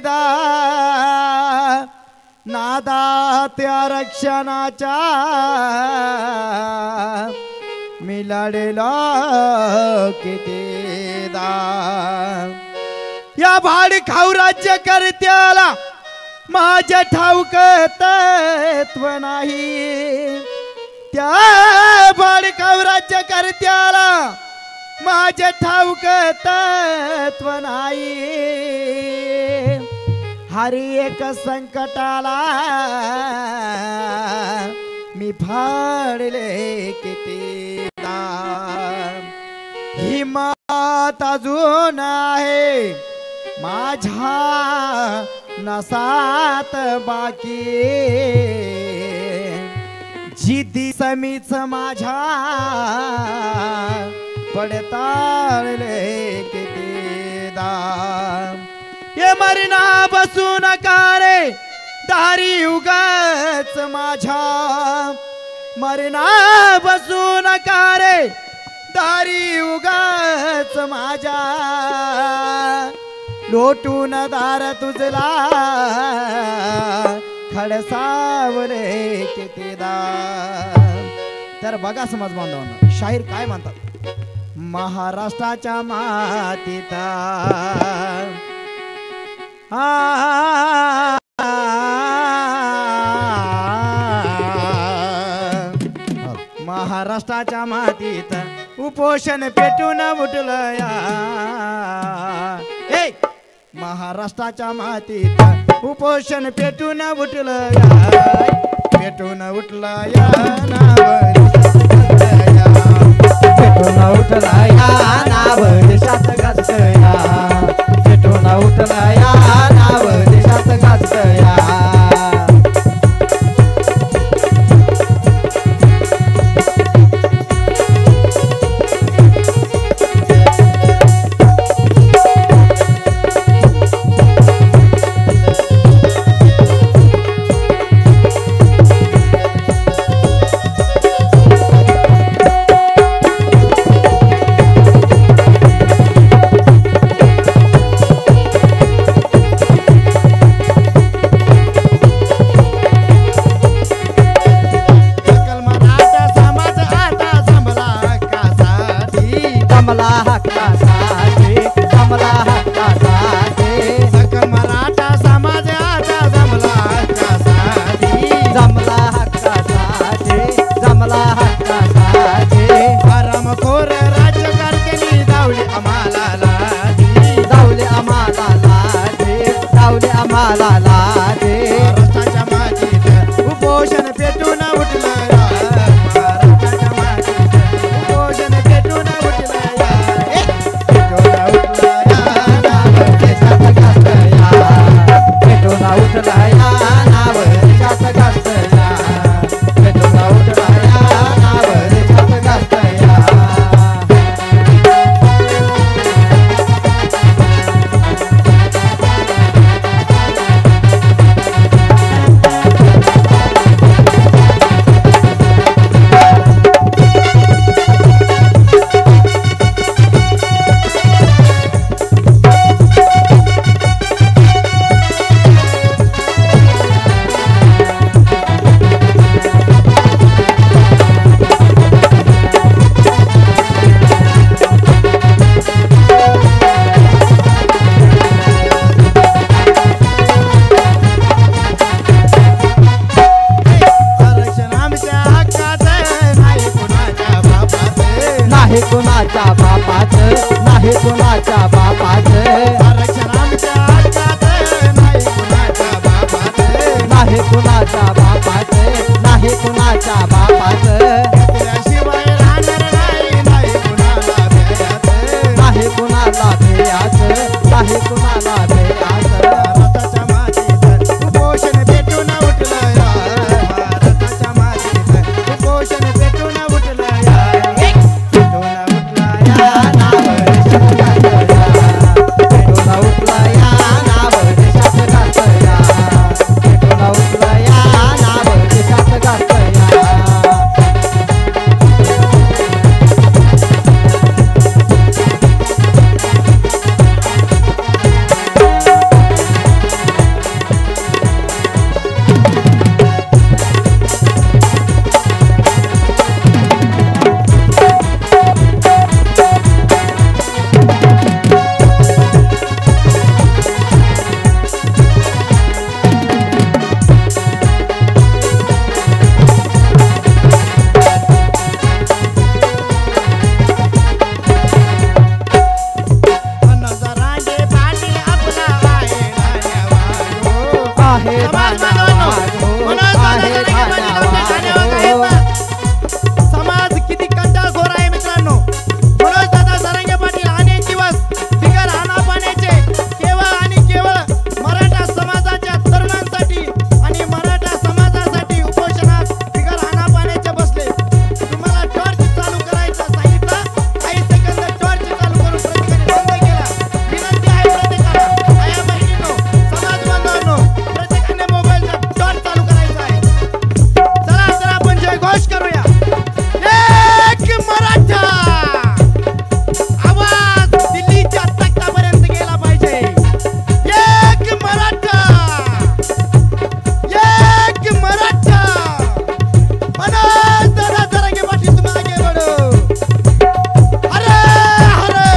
कितीदा नादात आरक्षणाच्या मी लढलो कितीदा या भाडखाऊ राज्यकर्त्याला माझ्या ठाऊक तत्व नाही त्या भाडखाऊ राज्यकर्त्याला माझ्या ठाऊक तत्व नाही हरी एक संकटाला मी फाडले कितीदा हिम्मत अजून आहे माझ्या नसात बाकी जिद्दी समीच माझ्या पडताळले कितीदा ये मरना बसू नका रे दारी उगाच माझ्या मरना बसू नका रे दारी उगाच माझ्या लोटून दार तुझला खडसावले कितीदा तर बघा समाज बांधवांनो शाहीर काय म्हणतात महाराष्ट्राच्या मातीत महाराष्ट्राच्या मातीत उपोषण पेटून उठलं या महाराष्ट्राच्या मातीत उपोषण पेटून उठलं या पेटून उठलं या पेटून उठला या नाव देशात गाजत या पेटून उठला या नाव देशात गाजत या आहे समाज ठाणा बांधवांनो, वाघ हो, मनोज आहे दादा ठाणा पाटील आमच्या वाघ ठाण्यावर हो. आहेत ना. समाज किती कंटाळखोर आहे मित्रांनो. मनोज दादा सारंगे पाटील अनेक दिवस बिगर पाण्याचे केवळ आणि केवळ मराठा समाजाच्या तरुणांसाठी आणि मराठा समाजासाठी उपोषणात बिगर पाण्याचे बसले. तुम्हाला टॉर्च चालू करायचं सांगितलं, काही सेकंद टॉर्च चालू करून प्रत्येकाने बंद केला. विनंती आहे प्रत्येकाला, आया बहिणींनो, समाज बांधवांनो, प्रत्येकाने मोबाईलचा टॉर्च चालू करायचा आहे. चला तर आपण जयघोष करूया. एक मराठा आवाज दिल्लीच्या तख्तापर्यंत गेला पाहिजे. एक मराठा, एक मराठा. मनोज दादा सारंगे पाटील तुम्हाला घे बडो. हरे हरे.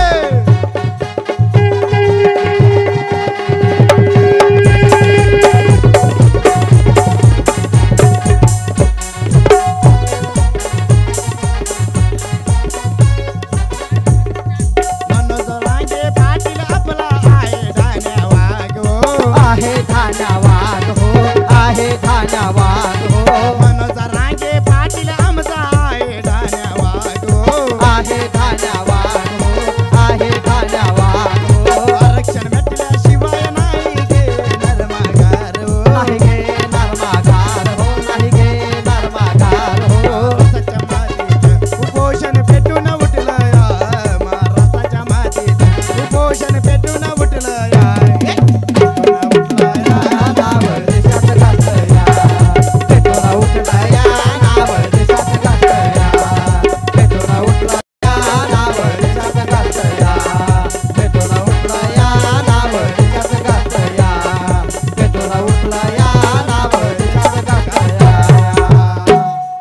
मनोज रांगे पाटील आपला आहे ठाण्या वाघ हो. आहे ठाणा वाघ